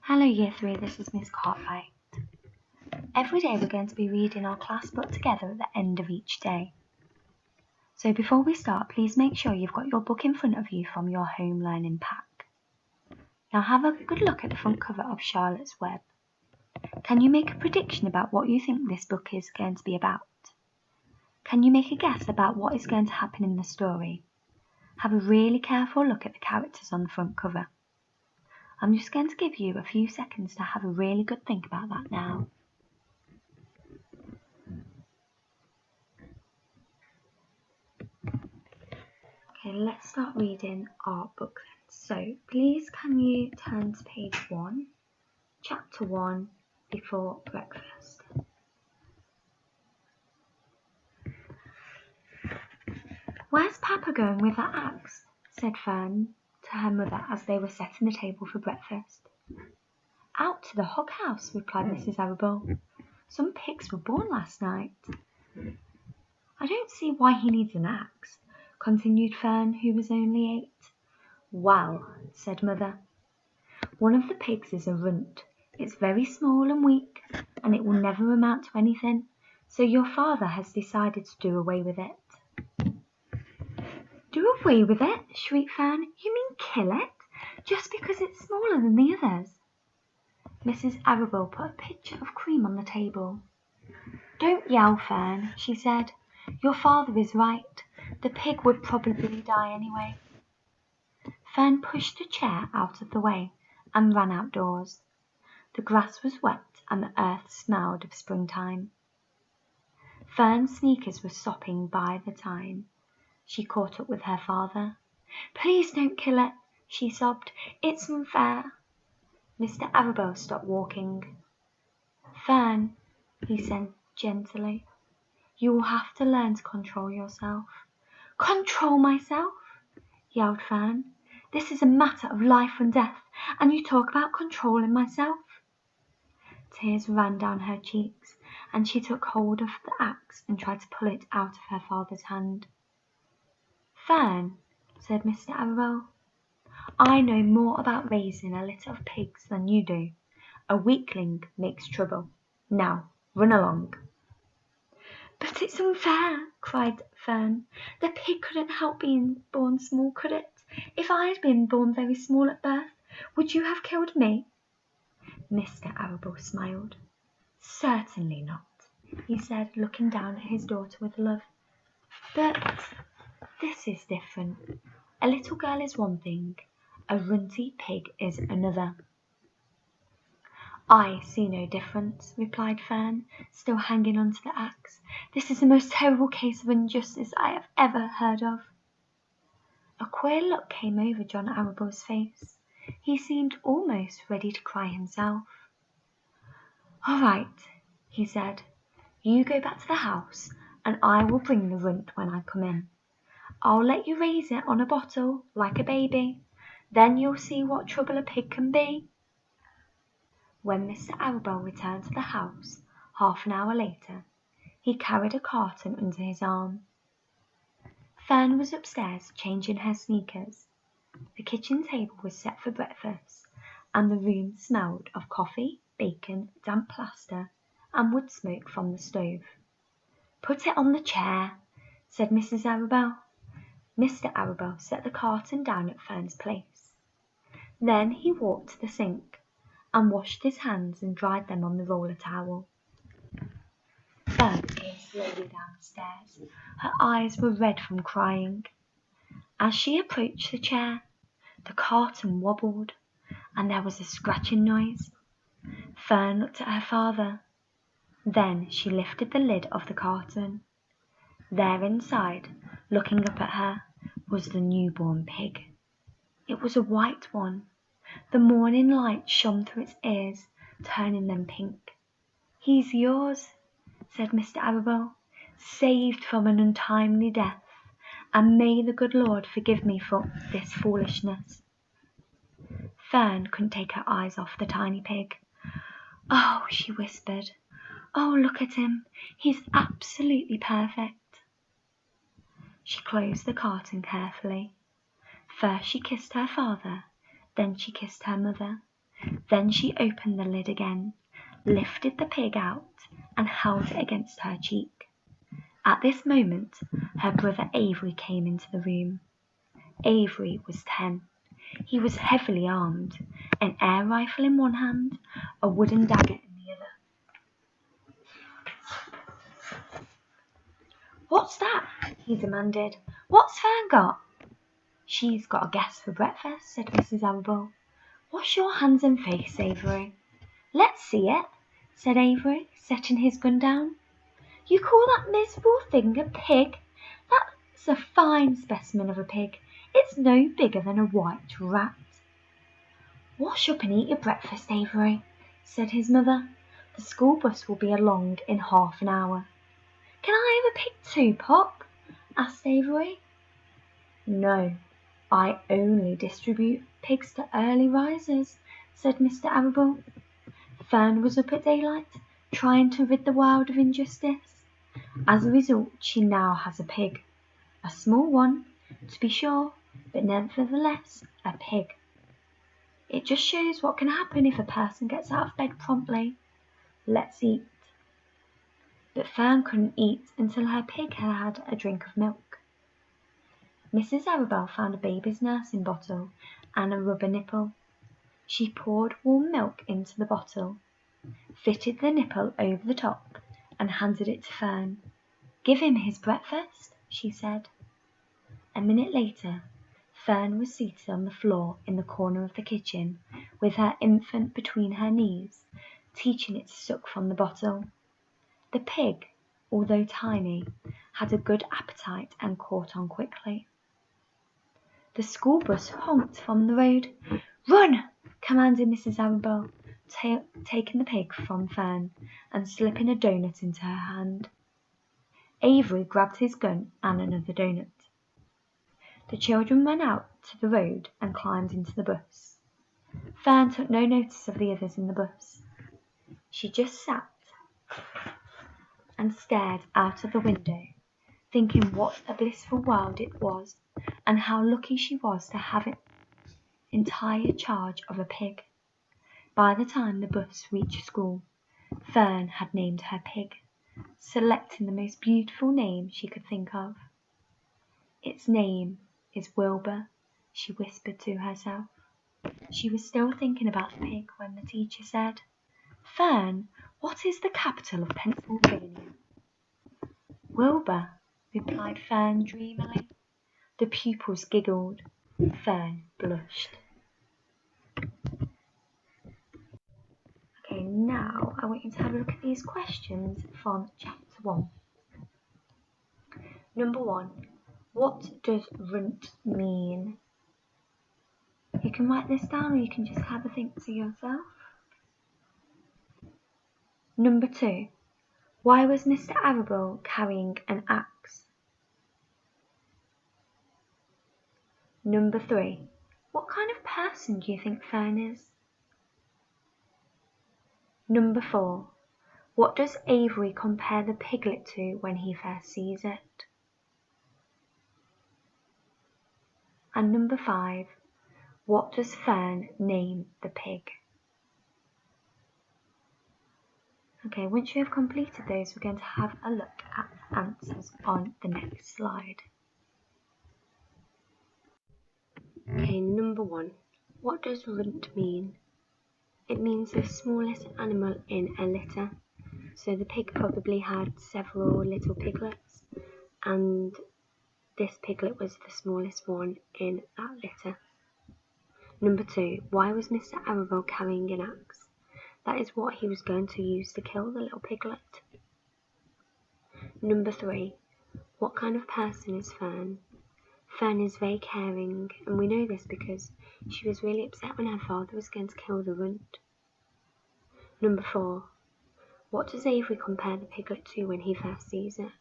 Hello Year 3, this is Miss Cartwright. Every day we're going to be reading our class book together at the end of each day. So before we start, please make sure you've got your book in front of you from your home learning pack. Now have a good look at the front cover of Charlotte's Web. Can you make a prediction about what you think this book is going to be about? Can you make a guess about what is going to happen in the story? Have a really careful look at the characters on the front cover. I'm just going to give you a few seconds to have a really good think about that now. Okay, let's start reading our book then. So please can you turn to page 1, chapter 1, Before Breakfast. "Where's Papa going with that axe?" said Fern to her mother as they were setting the table for breakfast. "Out to the hog house," replied Mrs. Arable. "Some pigs were born last night." "I don't see why he needs an axe," continued Fern, who was only 8. "Well," said Mother, "one of the pigs is a runt. It's very small and weak, and it will never amount to anything, so your father has decided to do away with it." "Do away with it?" shrieked Fern. "You mean kill it, just because it's smaller than the others?" Mrs. Arable put a pitcher of cream on the table. "Don't yell, Fern," she said. "Your father is right. The pig would probably die anyway." Fern pushed a chair out of the way and ran outdoors. The grass was wet and the earth smelled of springtime. Fern's sneakers were sopping by the time she caught up with her father. "Please don't kill it," she sobbed. "It's unfair." Mr. Arable stopped walking. "Fern," he said gently, "you will have to learn to control yourself." "Control myself?" yelled Fern. "This is a matter of life and death, and you talk about controlling myself." Tears ran down her cheeks, and she took hold of the axe and tried to pull it out of her father's hand. "Fern," said Mr. Arable, "I know more about raising a litter of pigs than you do. A weakling makes trouble. Now, run along." "But it's unfair," cried Fern. "The pig couldn't help being born small, could it? If I had been born very small at birth, would you have killed me?" Mr. Arable smiled. "Certainly not," he said, looking down at his daughter with love. "But this is different. A little girl is one thing, a runty pig is another." "I see no difference," replied Fern, still hanging on to the axe. "This is the most terrible case of injustice I have ever heard of." A queer look came over John Arable's face. He seemed almost ready to cry himself. "All right," he said. "You go back to the house, and I will bring the runt when I come in. I'll let you raise it on a bottle, like a baby. Then you'll see what trouble a pig can be." When Mr. Arable returned to the house, half an hour later, he carried a carton under his arm. Fern was upstairs changing her sneakers. The kitchen table was set for breakfast, and the room smelled of coffee, bacon, damp plaster, and wood smoke from the stove. "Put it on the chair," said Mrs. Arable. Mr. Arable set the carton down at Fern's place. Then he walked to the sink and washed his hands and dried them on the roller towel. Fern came slowly down the stairs. Her eyes were red from crying. As she approached the chair, the carton wobbled, and there was a scratching noise. Fern looked at her father. Then she lifted the lid of the carton. There inside, looking up at her, was the newborn pig. It was a white one. The morning light shone through its ears, turning them pink. "He's yours," said Mr. Arable, "saved from an untimely death, and may the good Lord forgive me for this foolishness." Fern couldn't take her eyes off the tiny pig. "Oh," she whispered, "oh, look at him. He's absolutely perfect." She closed the carton carefully. First she kissed her father, then she kissed her mother. Then she opened the lid again, lifted the pig out, and held it against her cheek. At this moment, her brother Avery came into the room. Avery was 10. He was heavily armed, an air rifle in one hand, a wooden dagger in the other. "What's that?" he demanded. "What's Fern got?" "She's got a guest for breakfast," said Mrs. Arable. "Wash your hands and face, Avery." "Let's see it," said Avery, setting his gun down. "You call that miserable thing a pig? That's a fine specimen of a pig. It's no bigger than a white rat." "Wash up and eat your breakfast, Avery," said his mother. "The school bus will be along in half an hour." "Can I have a pig too, Pop?" asked Avery. "No, I only distribute pigs to early risers," said Mr. Arable. Fern was up at daylight, trying to rid the world of injustice. As a result, she now has a pig. A small one, to be sure, but nevertheless a pig. It just shows what can happen if a person gets out of bed promptly. Let's eat. But Fern couldn't eat until her pig had had a drink of milk. Mrs. Arable found a baby's nursing bottle and a rubber nipple. She poured warm milk into the bottle, fitted the nipple over the top, and handed it to Fern. "Give him his breakfast," she said. A minute later, Fern was seated on the floor in the corner of the kitchen, with her infant between her knees, teaching it to suck from the bottle. The pig, although tiny, had a good appetite and caught on quickly. The school bus honked from the road. "Run!" commanded Mrs. Arable, taking the pig from Fern and slipping a doughnut into her hand. Avery grabbed his gun and another doughnut. The children ran out to the road and climbed into the bus. Fern took no notice of the others in the bus. She just sat and stared out of the window, thinking what a blissful world it was, and how lucky she was to have entire charge of a pig. By the time the bus reached school, Fern had named her pig, selecting the most beautiful name she could think of. "Its name is Wilbur," she whispered to herself. She was still thinking about the pig when the teacher said, "Fern, what is the capital of Pennsylvania?" "Wilbur," replied Fern dreamily. The pupils giggled. Fern blushed. Okay, now I want you to have a look at these questions from chapter 1. Number 1. What does runt mean? You can write this down or you can just have a think to yourself. Number 2. Why was Mr. Arable carrying an axe? Number 3. What kind of person do you think Fern is? Number 4. What does Avery compare the piglet to when he first sees it? And number 5. What does Fern name the pig? Okay, once you have completed those, we're going to have a look at the answers on the next slide. Okay, number 1. What does runt mean? It means the smallest animal in a litter. So the pig probably had several little piglets, and this piglet was the smallest one in that litter. Number 2. Why was Mr. Arable carrying an axe? That is what he was going to use to kill the little piglet. Number 3. What kind of person is Fern? Fern is very caring, and we know this because she was really upset when her father was going to kill the runt. Number 4. What does Avery compare the piglet to when he first sees it?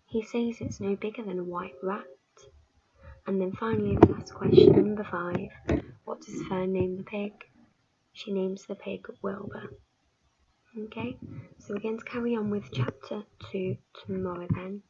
He says it's no bigger than a white rat. And then finally the last question, number 5. What does Fern name the pig? She names the pig Wilbur. Okay, so we're going to carry on with chapter 2 tomorrow then.